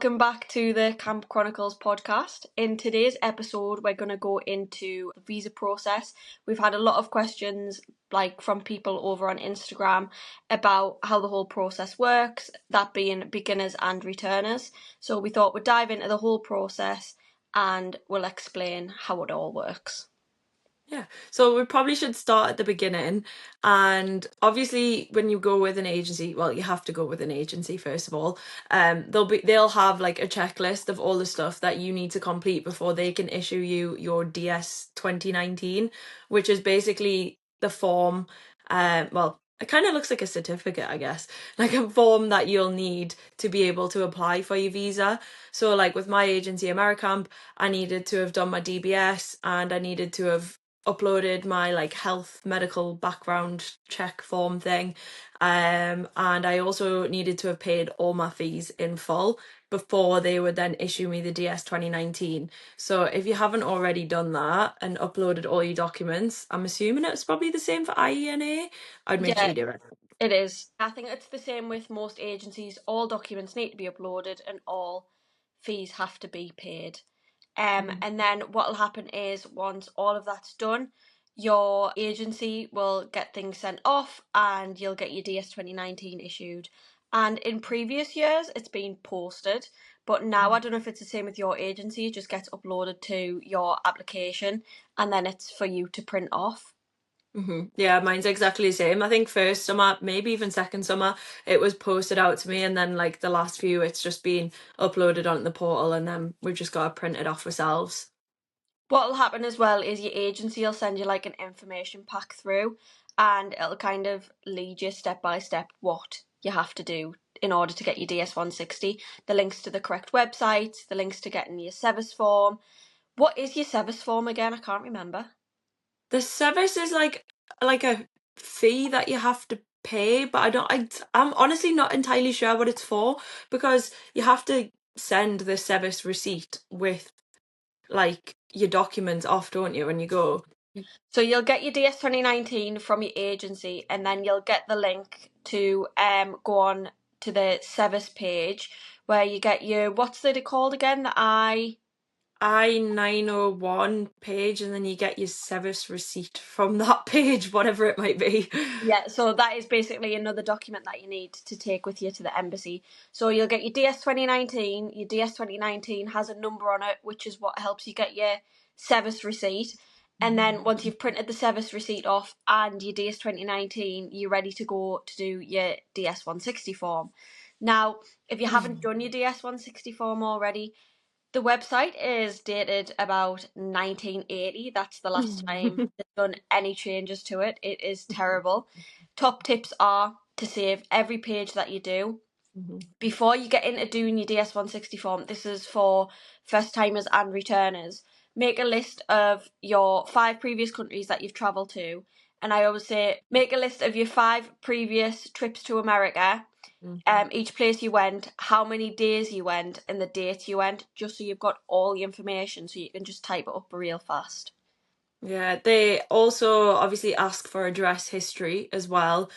Welcome back to the Camp Chronicles podcast. In today's episode, we're going to go into the visa process. We've had a lot of questions from people over on Instagram about how the whole process works, that being beginners and returners. So we thought we'd dive into the whole process and we'll explain how it all works. Yeah, so we probably should start at the beginning. And obviously, when you go with an agency, well, you have to go with an agency first of all. They'll have like a checklist of all the stuff that you need to complete before they can issue you your DS 2019, which is basically the form. Well, it kind of looks like a certificate, I guess, like a form that you'll need to be able to apply for your visa. So, like with my agency, AmeriCamp, I needed to have done my DBS and I needed to have uploaded my like health medical background check form thing, and I also needed to have paid all my fees in full before they would then issue me the DS 2019. So if you haven't already done that and uploaded all your documents, I'm assuming it's probably the same for IENA. I'd make sure you do it. It is. I think it's the same with most agencies. All documents need to be uploaded and all fees have to be paid. And then what'll happen is once all of that's done, your agency will get things sent off and you'll get your DS 2019 issued. And in previous years, it's been posted, but now I don't know if it's the same with your agency. It just gets uploaded to your application and then it's for you to print off. Yeah, mine's exactly the same. I think first summer, maybe even second summer, it was posted out to me, and then like the last few, it's just been uploaded onto the portal, and then we've just got to print it off ourselves. What'll happen as well is your agency will send you like an information pack through, and it'll kind of lead you step by step what you have to do in order to get your DS160. The links to the correct website, the links to getting your SEVIS form. What is your SEVIS form again? I can't remember. The service is like a fee that you have to pay, but I'm honestly not entirely sure what it's for, because you have to send the service receipt with like your documents off, don't you, when you go? So you'll get your DS 2019 from your agency, and then you'll get the link to go on to the SEVIS page where you get your, what's it called again? The I-901 page, and then you get your service receipt from that page, whatever it might be. Yeah, so that is basically another document that you need to take with you to the embassy. So you'll get your DS 2019. Your DS 2019 has a number on it, which is what helps you get your SEVIS receipt. And then once you've printed the SEVIS receipt off and your DS 2019, you're ready to go to do your DS 160 form. Now, if you haven't done your DS 160 form already, the website is dated about 1980. That's the last time they've done any changes to it. It is terrible. Top tips are to save every page that you do. Before you get into doing your DS160 form, this is for first timers and returners. Make a list of your 5 previous countries that you've travelled to. And I always say, make a list of your 5 previous trips to America, each place you went, how many days you went, and the dates you went, just so you've got all the information so you can just type it up real fast. Yeah, they also obviously ask for address history as well.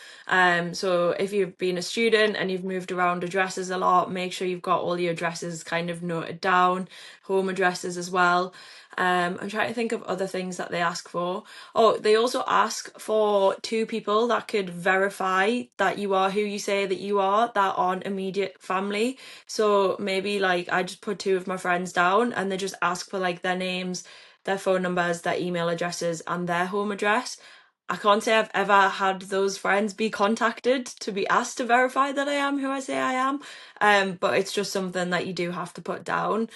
So if you've been a student and you've moved around addresses a lot, make sure you've got all your addresses kind of noted down, home addresses as well. I'm trying to think of other things that they ask for. Oh, they also ask for 2 people that could verify that you are who you say that you are, that aren't immediate family. So maybe like I just put 2 of my friends down and they just ask for like their names, their phone numbers, their email addresses, and their home address. I can't say I've ever had those friends be contacted to be asked to verify that I am who I say I am. But it's just something that you do have to put down.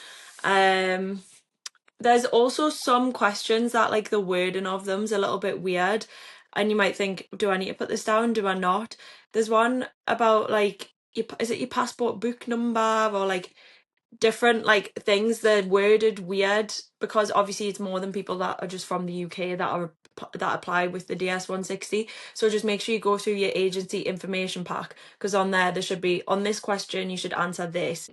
There's also some questions that like the wording of them's a little bit weird, and you might think, do I need to put this down? Do I not? There's one about like is it your passport book number, or like different like things. They're worded weird because obviously it's more than people that are just from the UK that apply with the DS160. So just make sure you go through your agency information pack, because on there should be, on this question you should answer this.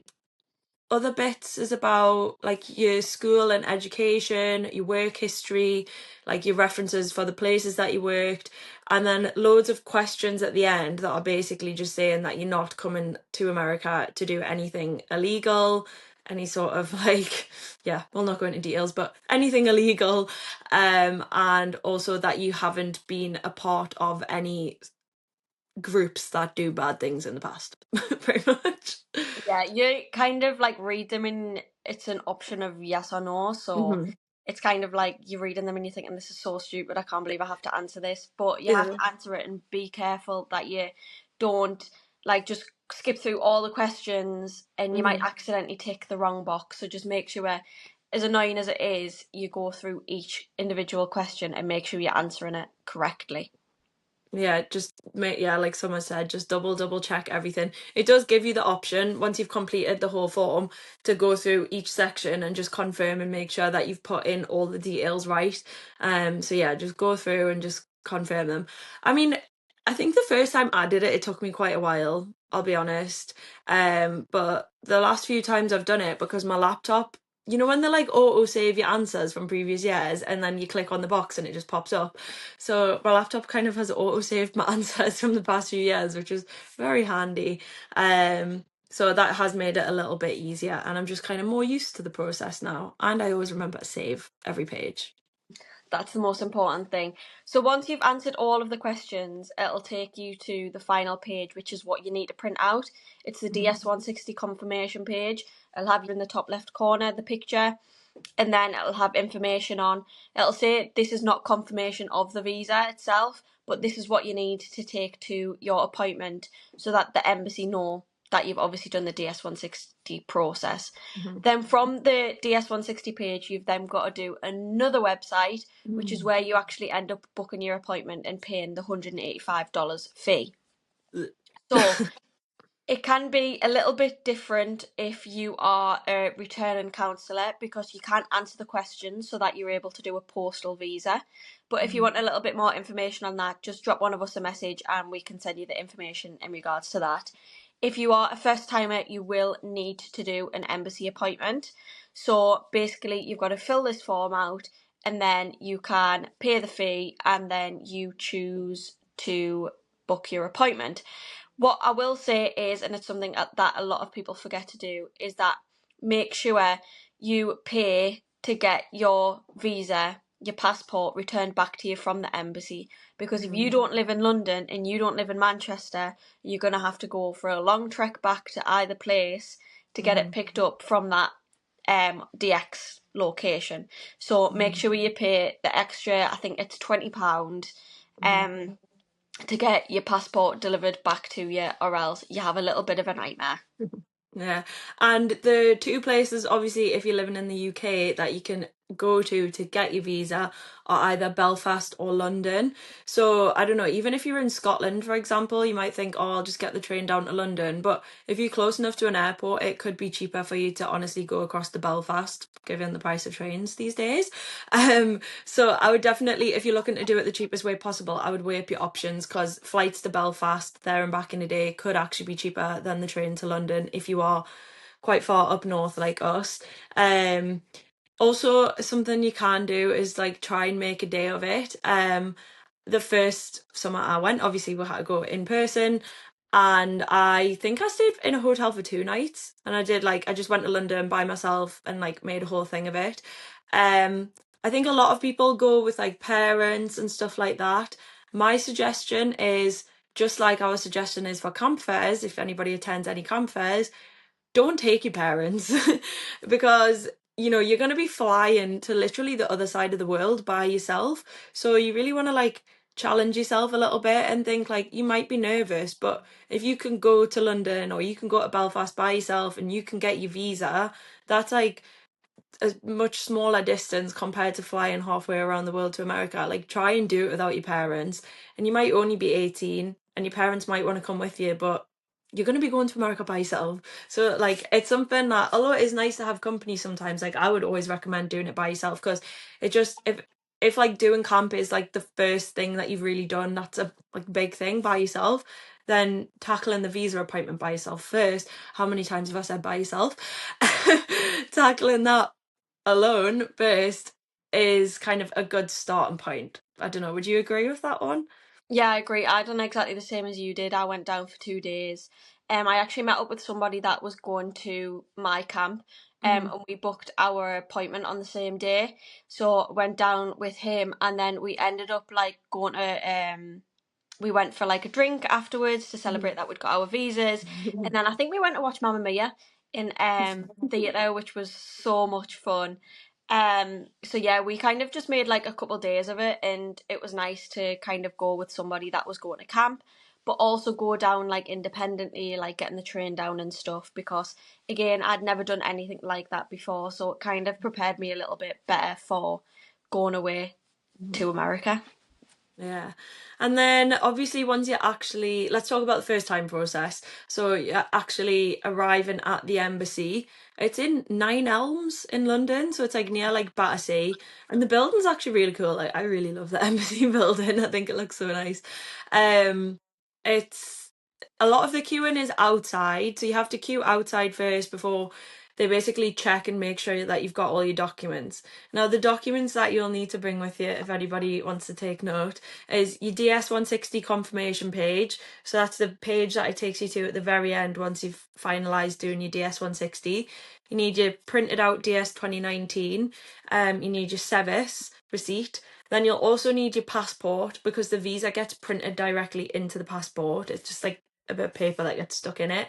other bits is about like your school and education, your work history, like your references for the places that you worked, and then loads of questions at the end that are basically just saying that you're not coming to America to do anything illegal, any sort of like, yeah, we'll not go into details, but anything illegal, and also that you haven't been a part of any groups that do bad things in the past, pretty much. Yeah, you kind of like read them in, it's an option of yes or no. So Mhm. it's kind of like you're reading them and you're thinking, this is so stupid, I can't believe I have to answer this. But you have Yeah. to answer it and be careful that you don't like just skip through all the questions and you might Mhm. accidentally tick the wrong box. So just make sure, as annoying as it is, you go through each individual question and make sure you're answering it correctly. Yeah, just make, yeah, like someone said, just double check everything. It does give you the option once you've completed the whole form to go through each section and just confirm and make sure that you've put in all the details right. So yeah, just go through and just confirm them. I mean, I think the first time I did it, it took me quite a while, I'll be honest. But the last few times I've done it, because my laptop, you know, when they like auto save your answers from previous years and then you click on the box and it just pops up. So my laptop kind of has auto-saved my answers from the past few years, which is very handy. So that has made it a little bit easier, and I'm just kind of more used to the process now. And I always remember to save every page. That's the most important thing. So once you've answered all of the questions, it'll take you to the final page, which is what you need to print out. It's the DS160 confirmation page. It'll have you in the top left corner, the picture, and then it'll have information on. It'll say this is not confirmation of the visa itself, but this is what you need to take to your appointment so that the embassy know that you've obviously done the DS160 process. Mhm. Then from the DS160 page, you've then got to do another website, which is where you actually end up booking your appointment and paying the $185 fee. So it can be a little bit different if you are a returning counsellor because you can't answer the questions so that you're able to do a postal visa. But if you want a little bit more information on that, just drop one of us a message and we can send you the information in regards to that. If you are a first timer, you will need to do an embassy appointment. So basically, you've got to fill this form out and then you can pay the fee and then you choose to book your appointment. What I will say is, and it's something that a lot of people forget to do, is that make sure you pay to get your visa, your passport returned back to you from the embassy. Because if you don't live in London and you don't live in Manchester, you're going to have to go for a long trek back to either place to get it Mhm. picked up from that DX location. So make sure you pay the extra, I think it's £20, to get your passport delivered back to you, or else you have a little bit of a nightmare. Yeah. And the two places, obviously, if you're living in the UK, that you can go to get your visa are either Belfast or London. So I don't know, even if you're in Scotland, for example, you might think, oh, I'll just get the train down to London. But if you're close enough to an airport, it could be cheaper for you to honestly go across to Belfast, given the price of trains these days. So I would definitely, if you're looking to do it the cheapest way possible, I would weigh up your options, because flights to Belfast there and back in the day could actually be cheaper than the train to London if you are quite far up north like us. Also, something you can do is like try and make a day of it. The first summer I went, obviously we had to go in person, and I think I stayed in a hotel for 2 nights, and I just went to London by myself and like made a whole thing of it. Um, I think a lot of people go with like parents and stuff like that. My suggestion is, just like our suggestion is for camp fairs, if anybody attends any camp fairs, don't take your parents because you're going to be flying to literally the other side of the world by yourself. So you really want to like challenge yourself a little bit and think, like, you might be nervous, but if you can go to London or you can go to Belfast by yourself and you can get your visa, that's like a much smaller distance compared to flying halfway around the world to America. Like, try and do it without your parents. And you might only be 18 and your parents might want to come with you, but you're going to be going to America by yourself. So, like, it's something that, although it is nice to have company sometimes, like, I would always recommend doing it by yourself, because it just, if like doing camp is like the first thing that you've really done, that's a like big thing by yourself, then tackling the visa appointment by yourself first. How many times have I said by yourself? Tackling that alone first is kind of a good starting point. I don't know, would you agree with that one? Yeah, I agree. I done exactly the same as you did. I went down for 2 days. I actually met up with somebody that was going to my camp, Mm-hmm. and we booked our appointment on the same day. So went down with him, and then we ended up like going to we went for like a drink afterwards to celebrate that we'd got our visas, and then I think we went to watch Mamma Mia in theatre, which was so much fun. So yeah, we kind of just made like a couple days of it, and it was nice to kind of go with somebody that was going to camp, but also go down like independently, like getting the train down and stuff, because again, I'd never done anything like that before, so it kind of prepared me a little bit better for going away to America. Yeah. And then obviously once you actually, let's talk about the first time process. So you're actually arriving at the embassy. It's in Nine Elms in London, so it's like near like Battersea. And the building's actually really cool. Like I really love the embassy building. I think it looks so nice. Um it's a lot of the queuing is outside, so you have to queue outside first before they basically check and make sure that you've got all your documents. Now, the documents that you'll need to bring with you, if anybody wants to take note, is your DS160 confirmation page. So that's the page that it takes you to at the very end once you've finalised doing your DS160. You need your printed out DS 2019. You need your SEVIS receipt. Then you'll also need your passport because the visa gets printed directly into the passport. It's just like a bit of paper that gets stuck in it.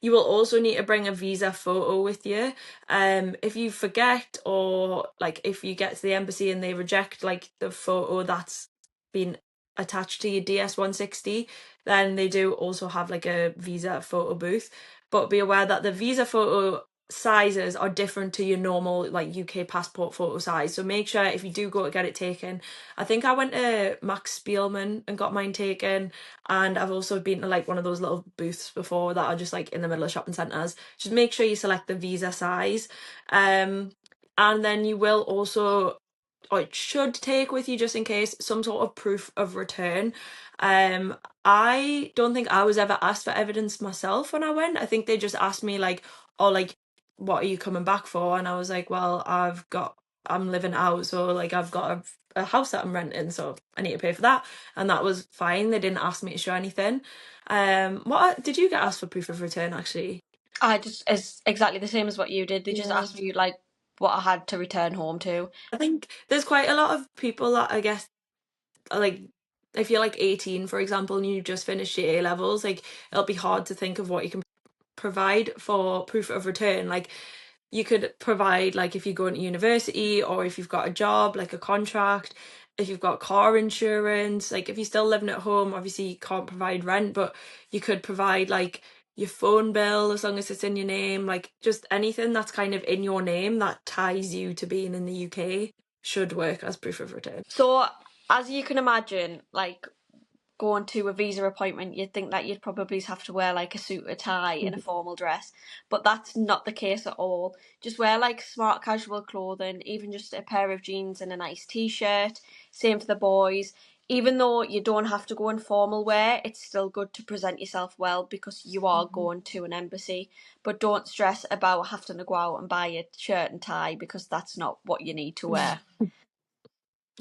You will also need to bring a visa photo with you. If you forget, or like if you get to the embassy and they reject like the photo that's been attached to your DS160, then they do also have like a visa photo booth. But be aware that the visa photo sizes are different to your normal like UK passport photo size. So make sure if you do go to get it taken. I think I went to Max Spielman and got mine taken, and I've also been to like one of those little booths before that are just like in the middle of shopping centres. Just make sure you select the visa size. And then you will also, or it should take with you just in case, some sort of proof of return. I don't think I was ever asked for evidence myself when I went. I think they just asked me like, oh, like, what are you coming back for? And I was like, well, I'm living out, so like I've got a house that I'm renting, so I need to pay for that. And that was fine. They didn't ask me to show anything. What did you get asked for proof of return actually? I just as exactly the same as what you did. They just Yeah. asked me like what I had to return home to. I think there's quite a lot of people that I guess are like, if you're like 18, for example, and you just finished your A levels, like it'll be hard to think of what you can provide for proof of return. Like you could provide like if you go into university or if you've got a job, like a contract, if you've got car insurance, like if you're still living at home, obviously you can't provide rent, but you could provide like your phone bill as long as it's in your name, like just anything that's kind of in your name that ties you to being in the UK should work as proof of return. So as you can imagine, like going to a visa appointment, you'd think that you'd probably have to wear like a suit, a tie, and a formal dress, but that's not the case at all. Just wear like smart casual clothing, even just a pair of jeans and a nice t-shirt. Same for the boys. Even though you don't have to go in formal wear, it's still good to present yourself well because you are going to an embassy. But don't stress about having to go out and buy a shirt and tie because that's not what you need to wear.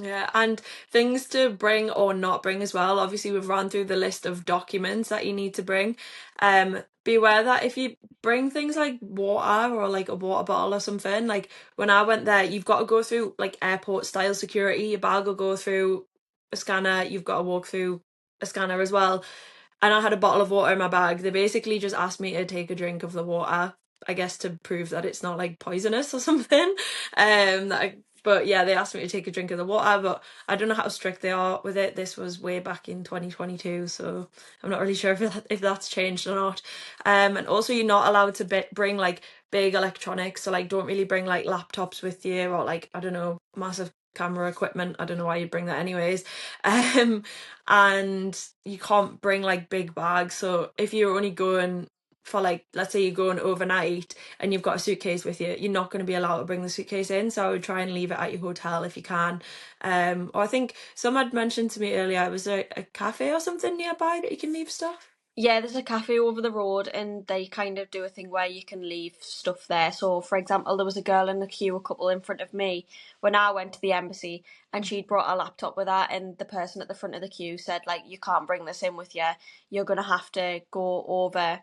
Yeah, and things to bring or not bring as well. Obviously, we've run through the list of documents that you need to bring. Be aware that if you bring things like water or like a water bottle or something, like when I went there, you've got to go through like airport style security. Your bag will go through a scanner. You've got to walk through a scanner as well. And I had a bottle of water in my bag. They basically just asked me to take a drink of the water, I guess to prove that it's not like poisonous or something. But yeah, they asked me to take a drink of the water, but I don't know how strict they are with it. This was way back in 2022, so I'm not really sure if that's changed or not. And also you're not allowed to bring like big electronics, so like don't really bring like laptops with you or like I don't know massive camera equipment. I don't know why you'd bring that anyways. Um, and you can't bring like big bags. So if you're only going for like, let's say you're going overnight and you've got a suitcase with you, you're not going to be allowed to bring the suitcase in. So I would try and leave it at your hotel if you can. Or I think someone had mentioned to me earlier, it was a cafe or something nearby that you can leave stuff. Yeah, there's a cafe over the road, and they kind of do a thing where you can leave stuff there. So, for example, there was a girl in the queue, a couple in front of me, when I went to the embassy, and she'd brought a laptop with her, and the person at the front of the queue said, like, you can't bring this in with you. You're gonna have to go over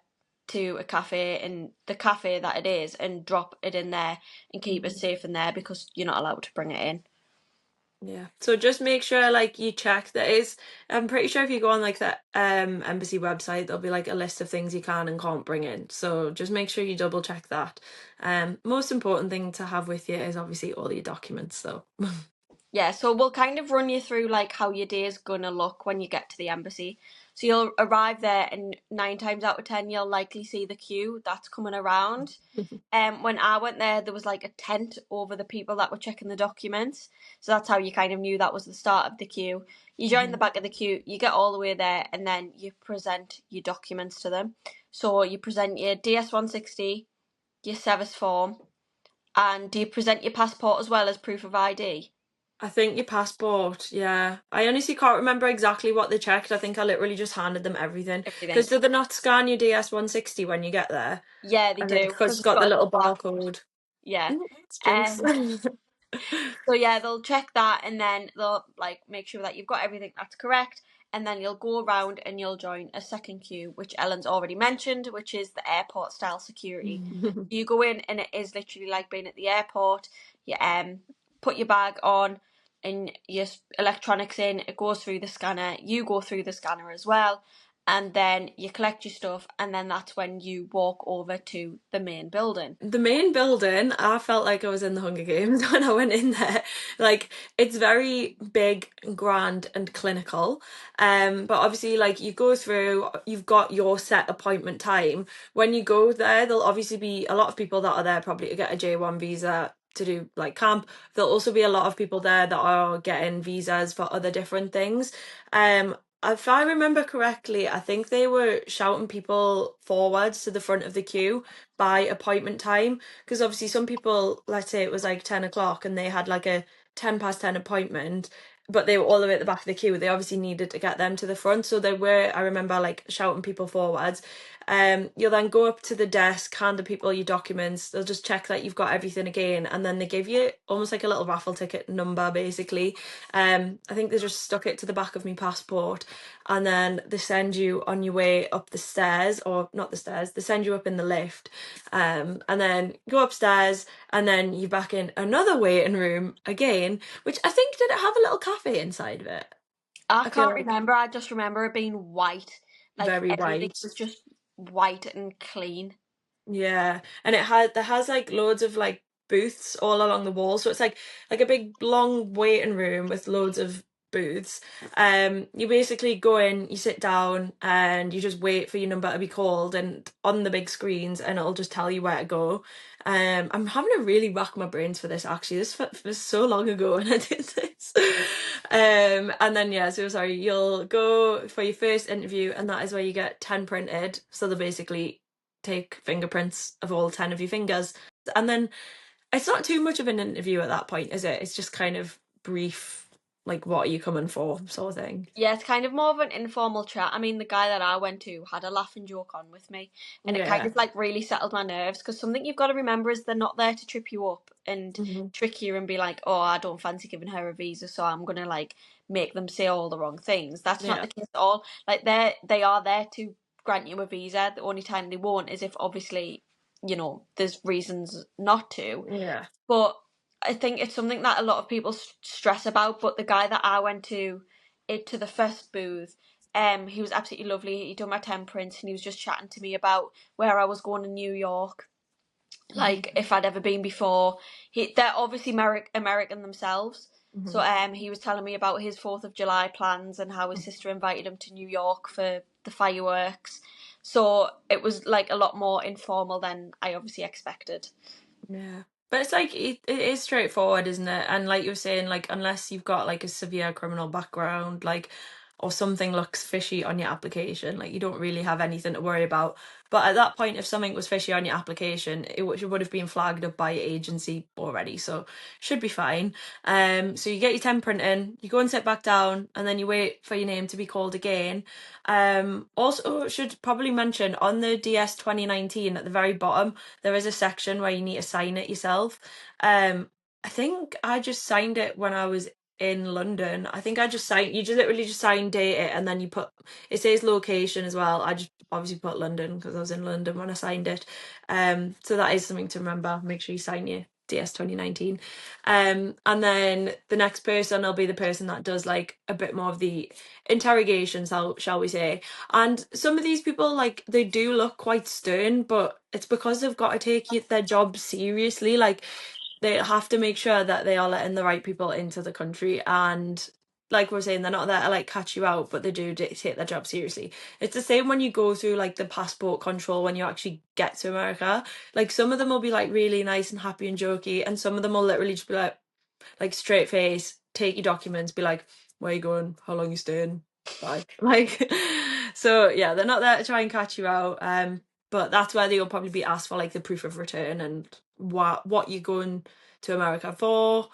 to a cafe, and the cafe that it is, and drop it in there and keep it safe in there because you're not allowed to bring it in. Yeah. So just make sure like you check that is I'm pretty sure if you go on like the embassy website there'll be like a list of things you can and can't bring in. So just make sure you double check that. Most important thing to have with you is obviously all your documents though. Yeah, so we'll kind of run you through like how your day is gonna look when you get to the embassy. So you'll arrive there, and 9 times out of 10 you'll likely see the queue that's coming around. When I went there was like a tent over the people that were checking the documents. So that's how you kind of knew that was the start of the queue. You join the back of the queue, you get all the way there, and then you present your documents to them. So you present your DS-160, your SEVIS form, and do you present your passport as well as proof of ID? I think your passport, yeah. I honestly can't remember exactly what they checked. I think I literally just handed them everything. Everything. Because did they not scan your DS-160 when you get there? Yeah, they And then do, because because it's it's got the got a little little barcode. barcode. Yeah. It's jinx. Um, so yeah, they'll check that, and then they'll like make sure that you've got everything that's correct, and then you'll go around and you'll join a second queue, which Ellen's already mentioned, which is the airport style security. You go in, and it is literally like being at the airport. You put your bag on and your electronics in. It goes through the scanner. You go through the scanner as well, and then you collect your stuff, and then that's when you walk over to the main building. The main building, I felt like I was in the Hunger Games when I went in there. Like it's very big and grand and clinical. But obviously like you go through, you've got your set appointment time. When you go there, there'll obviously be a lot of people that are there probably to get a J1 visa to do like camp. There'll also be a lot of people there that are getting visas for other different things. If I remember correctly, I think they were shouting people forwards to the front of the queue by appointment time, because obviously some people, let's say it was like 10 o'clock and they had like a 10 past 10 appointment, but they were all the way at the back of the queue, they obviously needed to get them to the front, so they were, I remember, like shouting people forwards. You'll then go up to the desk, hand the people your documents, they'll just check that you've got everything again, and then they give you almost like a little raffle ticket number basically. I think they just stuck it to the back of my passport, and then they send you on your way up the stairs, or not the stairs, they send you up in the lift, and then go upstairs, and then you're back in another waiting room again, which I think, did it have a little cafe inside of it? I I feel can't like remember. I just remember it being white. Like very everything white. was just white and clean. Yeah, and there has like loads of like booths all along the wall, so it's like a big long waiting room with loads of booths. You basically go in, you sit down, and you just wait for your number to be called, and on the big screens, and it'll just tell you where to go. I'm having to really rack my brains for this actually. This was so long ago when I did this. And then yeah, so sorry, you'll go for your first interview, and that is where you get 10 printed. So they'll basically take fingerprints of all 10 of your fingers. And then it's not too much of an interview at that point, is it? It's just kind of brief, like, what are you coming for, sort of thing. Yeah, it's kind of more of an informal chat. I mean, the guy that I went to had a laugh and joke on with me, and it kind Yeah. of like really settled my nerves, because something you've got to remember is they're not there to trip you up and Hmm. trick you and be like, oh, I don't fancy giving her a visa, so I'm gonna like make them say all the wrong things. That's not Yeah. the case at all. Like they are there to grant you a visa. The only time they won't is if obviously, there's reasons not to. Yeah. But I think it's something that a lot of people stress about. But the guy that I went to the first booth, he was absolutely lovely. He done my temperance, and he was just chatting to me about where I was going in New York, Hmm. like if I'd ever been before. They're obviously American themselves. So Hmm. he was telling me about his 4th of July plans and how his sister invited him to New York for the fireworks. So it was like a lot more informal than I obviously expected. Yeah. But it's like it is straightforward, isn't it? And like you were saying, like unless you've got like a severe criminal background, like or something looks fishy on your application, like you don't really have anything to worry about. But at that point, if something was fishy on your application, it would have been flagged up by your agency already, so should be fine. So you get your temp printing, you go and sit back down, and then you wait for your name to be called again. Also, should probably mention on the DS 2019 at the very bottom, there is a section where you need to sign it yourself. I think I just signed it when I was in London. I think I just signed, you just literally just sign, date it, and then you put, it says location as well. I just obviously put London because I was in London when I signed it. So that is something to remember. Make sure you sign your DS 2019. And then the next person will be the person that does like a bit more of the interrogations, shall we say. And some of these people, like, they do look quite stern, but it's because they've got to take their job seriously. Like, they have to make sure that they are letting the right people into the country, and like we're saying, they're not there to like catch you out, but they do take their job seriously. It's the same when you go through like the passport control when you actually get to America. Like, some of them will be like really nice and happy and jokey, and some of them will literally just be like straight face, take your documents, be like, where you going, how long you staying, bye. Like, so yeah, they're not there to try and catch you out. But that's where they'll probably be asked for like the proof of return and what you're going to America for,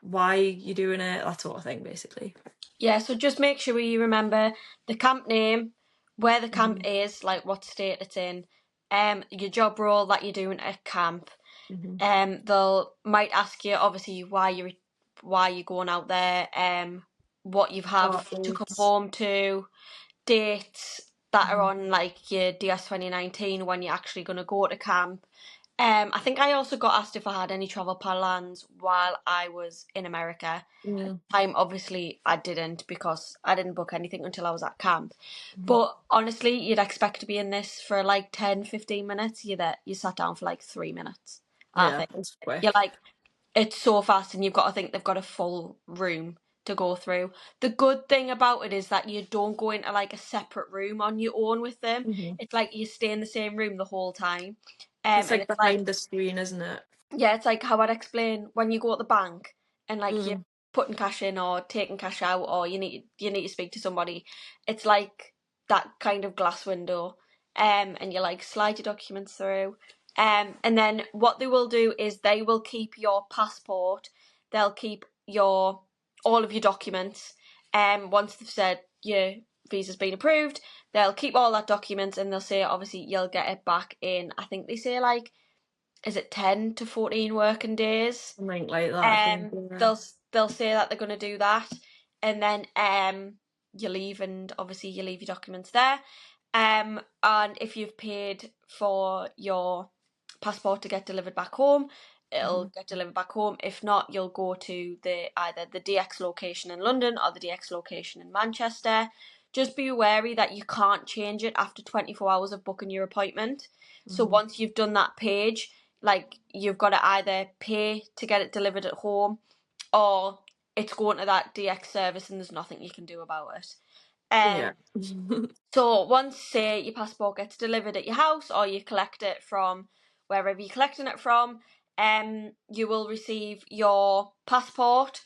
why you're doing it, that sort of thing, basically. Yeah, so just make sure you remember the camp name, where the camp is, like what state it's in, your job role that you're doing at camp. They'll might ask you obviously why you're going out there, what you have to come home to, dates that are on like your DS 2019 when you're actually going to go to camp. I think I also got asked if I had any travel plans while I was in America. Yeah. Obviously I didn't, because I didn't book anything until I was at camp. But honestly, you'd expect to be in this for like 10-15 minutes. You sat down for like 3 minutes. I Yeah, think it's quick. you're like, it's so fast, and you've got to think they've got a full room to go through. The good thing about it is that you don't go into like a separate room on your own with them. It's like you stay in the same room the whole time. It's And like it's like, behind the screen, isn't it? yeah, it's like how I'd explain when you go at the bank and like you're Mm. putting cash in or taking cash out, or you need to speak to somebody. It's like that kind of glass window, and you like slide your documents through, and then what they will do is they will keep your passport, they'll keep your all of your documents, once they've said your visa's been approved, they'll keep all that documents, and they'll say obviously you'll get it back in, I think they say like, is it 10 to 14 working days? Something like that, I think. Yeah. They'll say that they're going to do that, and then you leave, and obviously you leave your documents there. And if you've paid for your passport to get delivered back home, it'll get delivered back home. If not, you'll go to either the DX location in London or the DX location in Manchester. Just be wary that you can't change it after 24 hours of booking your appointment. So once you've done that page, like, you've got to either pay to get it delivered at home, or it's going to that DX service and there's nothing you can do about it. Yeah. So once, say, your passport gets delivered at your house, or you collect it from wherever you're collecting it from, you will receive your passport,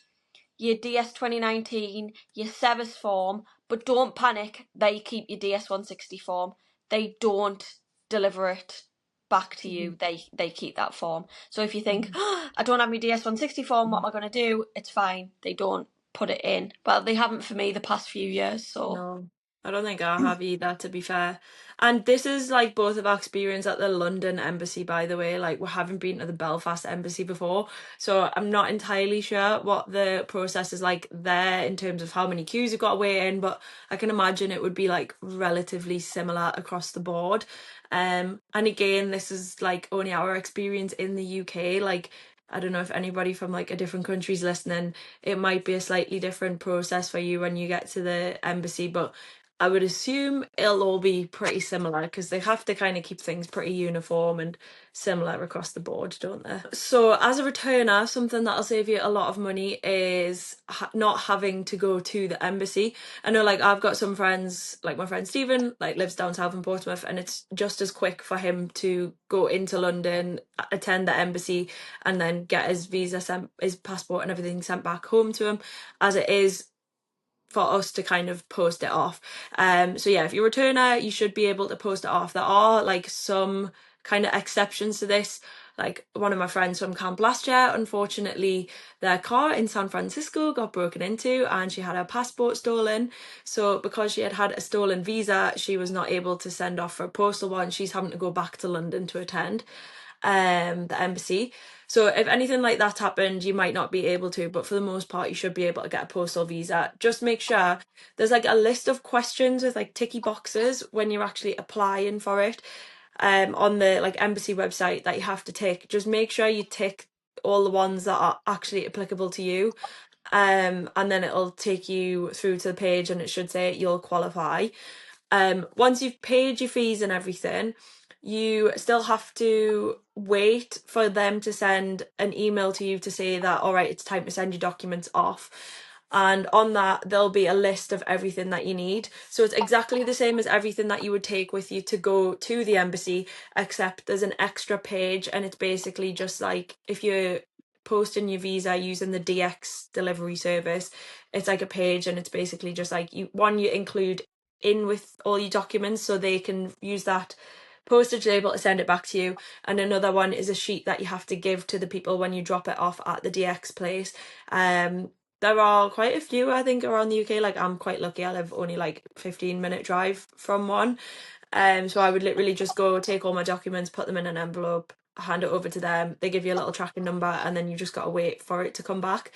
your DS 2019, your SEVIS form, but don't panic, they keep your DS 160 form. They don't deliver it back to you. They keep that form. So if you think, oh, I don't have my DS 160 form, what am I going to do? It's fine. They don't put it in. Well, they haven't for me the past few years, so. No, I don't think I have either, to be fair. And this is like both of our experience at the London embassy, by the way. Like, we haven't been to the Belfast embassy before, so I'm not entirely sure what the process is like there in terms of how many queues you've got to wait in, but I can imagine it would be like relatively similar across the board. And again, this is like only our experience in the UK. Like, I don't know if anybody from like a different country's listening, it might be a slightly different process for you when you get to the embassy, but I would assume it'll all be pretty similar because they have to kind of keep things pretty uniform and similar across the board, don't they? So as a returner, something that'll save you a lot of money is not having to go to the embassy. I know, like, I've got some friends, like my friend Stephen, like, lives down south in Portsmouth, and it's just as quick for him to go into London, attend the embassy, and then get his visa sent, his passport and everything sent back home to him, as it is for us to kind of post it off. So yeah, if you're a returner, you should be able to post it off. There are like some kind of exceptions to this. Like one of my friends from camp last year, unfortunately, their car in San Francisco got broken into and she had her passport stolen. So because she had a stolen visa, she was not able to send off for a postal one. She's having to go back to London to attend the embassy. So if anything like that happened, you might not be able to, but for the most part, you should be able to get a postal visa. Just make sure there's like a list of questions with like ticky boxes when you're actually applying for it. On the like embassy website that you have to tick. Just make sure you tick all the ones that are actually applicable to you. And then it'll take you through to the page and it should say you'll qualify. Once you've paid your fees and everything, you still have to wait for them to send an email to you to say that, all right, it's time to send your documents off. And on that, there'll be a list of everything that you need. So it's exactly the same as everything that you would take with you to go to the embassy, except there's an extra page, and it's basically just like if you're posting your visa using the DX delivery service, it's like a page, and it's basically just like you include in with all your documents so they can use that postage label to send it back to you, and another one is a sheet that you have to give to the people when you drop it off at the DX place. There are quite a few, I think, around the UK. Like I'm quite lucky, I live only like 15-minute drive from one. So I would literally just go take all my documents, put them in an envelope, hand it over to them. They give you a little tracking number, and then you just gotta wait for it to come back.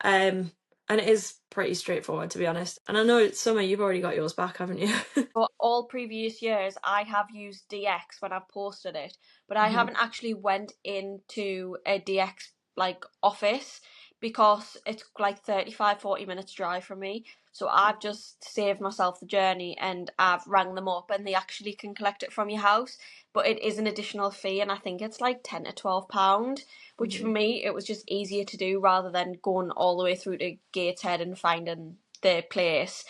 And it is pretty straightforward, to be honest. And I know, Summer, you've already got yours back, haven't you? For all previous years, I have used DX when I've posted it, but I haven't actually went into a DX like office because it's like 35-40 minutes drive from me. So I've just saved myself the journey and I've rang them up and they actually can collect it from your house. But it is an additional fee and I think it's like 10 to £12, which for me it was just easier to do rather than going all the way through to Gateshead and finding the place.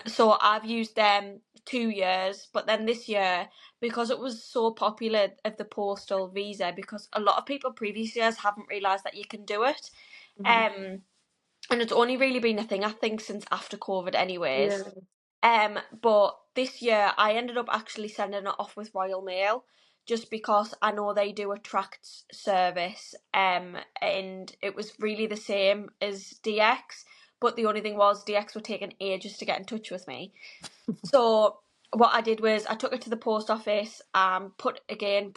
So I've used them 2 years, but then this year, because it was so popular of the postal visa, because a lot of people previous years haven't realised that you can do it. Um, and it's only really been a thing, I think, since after COVID anyways. Yeah. But this year I ended up actually sending it off with Royal Mail just because I know they do a tracked service. And it was really the same as DX, but the only thing was DX were taking ages to get in touch with me. So what I did was I took it to the post office, put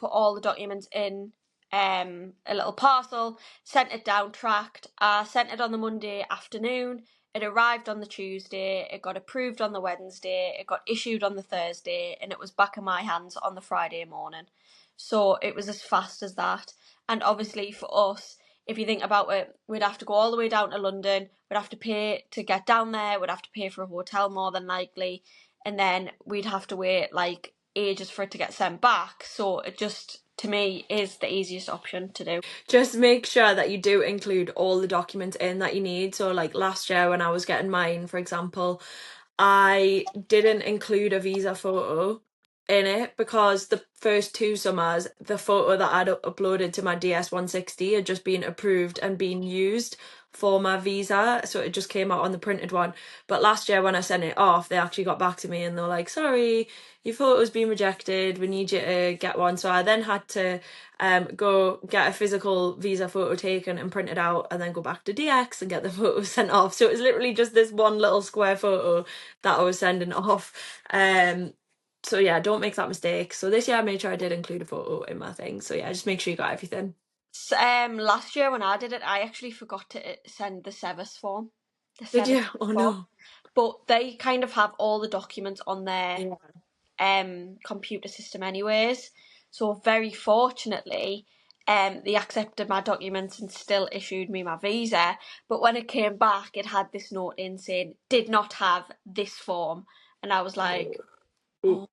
all the documents in a little parcel, sent it down tracked. I sent it on the Monday afternoon. It arrived on the Tuesday, it got approved on the Wednesday, it got issued on the Thursday, and it was back in my hands on the Friday morning. So it was as fast as that. And obviously for us, if you think about it, we'd have to go all the way down to London, we'd have to pay to get down there, we'd have to pay for a hotel more than likely, and then we'd have to wait like ages for it to get sent back. So it just, to me, is the easiest option to do. Just make sure that you do include all the documents in that you need. So like last year when I was getting mine, for example, I didn't include a visa photo in it because the first 2 summers, the photo that I'd uploaded to my DS160 had just been approved and been used for my visa. So it just came out on the printed one. But last year when I sent it off, they actually got back to me and they were like, sorry, your photo's been rejected. We need you to get one. So I then had to go get a physical visa photo taken and printed out and then go back to DX and get the photo sent off. So it was literally just this one little square photo that I was sending off. So yeah, don't make that mistake. So this year I made sure I did include a photo in my thing. So yeah, just make sure you got everything. Last year when I did it, I actually forgot to send the SEVIS form. The Did you? SEVIS Oh form. no. But they kind of have all the documents on their Yeah. computer system anyways. So very fortunately, they accepted my documents and still issued me my visa. But when it came back, it had this note in saying did not have this form, and I was like, Oh.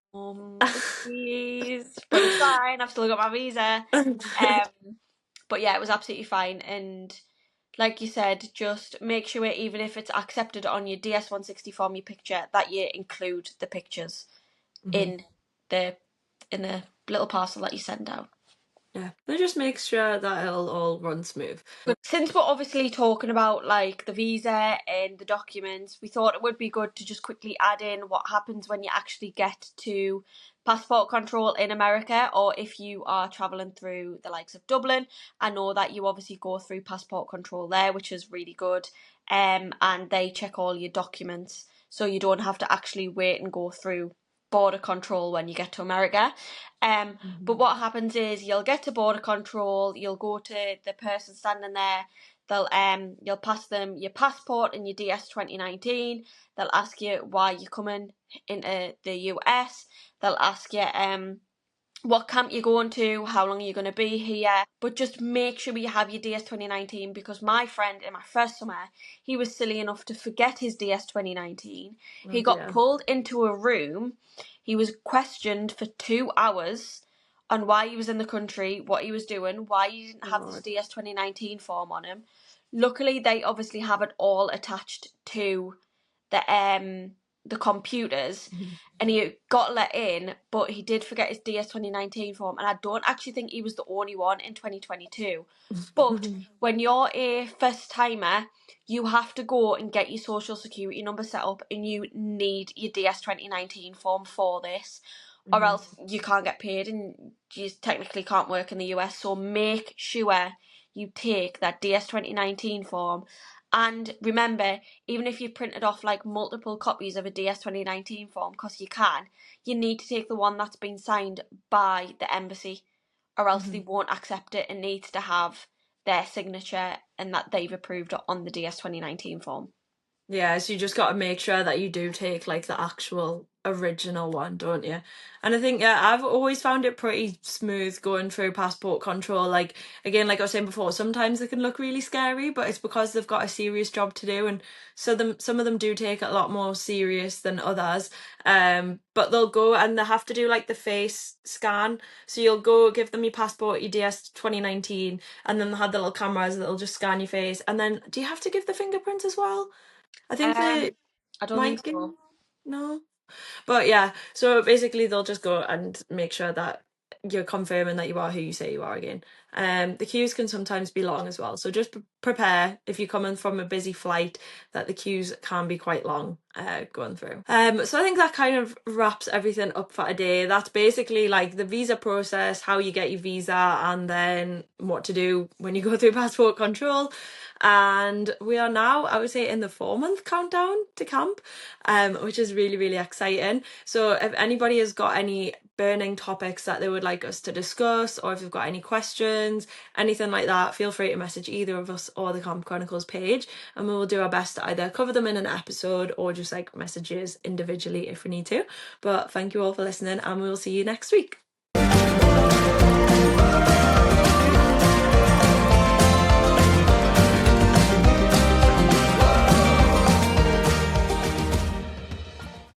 please, but it's fine. I've still got my visa. But yeah, it was absolutely fine. And like you said, just make sure even if it's accepted on your DS160 form, your picture, that you include the pictures in the little parcel that you send out. Yeah, they just make sure that it'll all run smooth. But since we're obviously talking about like the visa and the documents, we thought it would be good to just quickly add in what happens when you actually get to passport control in America, or if you are traveling through the likes of Dublin. I know that you obviously go through passport control there, which is really good. And they check all your documents, so you don't have to actually wait and go through border control when you get to America. But what happens is you'll get to border control, you'll go to the person standing there, you'll pass them your passport and your DS 2019. They'll ask you why you're coming into the US. They'll ask you what camp you're going to, how long you're going to be here, but just make sure you have your DS 2019, because my friend in my first summer, he was silly enough to forget his DS 2019. He got pulled into a room, he was questioned for 2 hours on why he was in the country, what he was doing, why he didn't have this DS 2019 form on him. Luckily, they obviously have it all attached to the computers, and he got let in, but he did forget his DS 2019 form, and I don't actually think he was the only one in 2022. But when you're a first timer, you have to go and get your social security number set up, and you need your DS 2019 form for this, or else you can't get paid and you technically can't work in the US. So make sure you take that DS 2019 form. And remember, even if you've printed off like multiple copies of a DS 2019 form, because you need to take the one that's been signed by the embassy, or else they won't accept it. It needs to have their signature and that they've approved it on the DS 2019 form. Yeah, so you just got to make sure that you do take like the actual original one, don't you? And I think, yeah, I've always found it pretty smooth going through passport control. Like, again, like I was saying before, sometimes they can look really scary, but it's because they've got a serious job to do. And so some of them do take it a lot more serious than others. But they'll go and they have to do like the face scan. So you'll go give them your passport, your DS 2019, and then they'll have the little cameras that'll just scan your face. And then do you have to give the fingerprints as well? I think they I don't might think so. no. But yeah, so basically they'll just go and make sure that you're confirming that you are who you say you are again. The queues can sometimes be long as well, so just prepare if you're coming from a busy flight that the queues can be quite long going through. So I think that kind of wraps everything up for today. That's basically like the visa process, how you get your visa, and then what to do when you go through passport control. And we are now, I would say, in the 4-month countdown to camp, which is really, really exciting. So if anybody has got any burning topics that they would like us to discuss, or if you've got any questions, anything like that, feel free to message either of us or the Camp Chronicles page, and we will do our best to either cover them in an episode or just like messages individually if we need to. But thank you all for listening, and we will see you next week.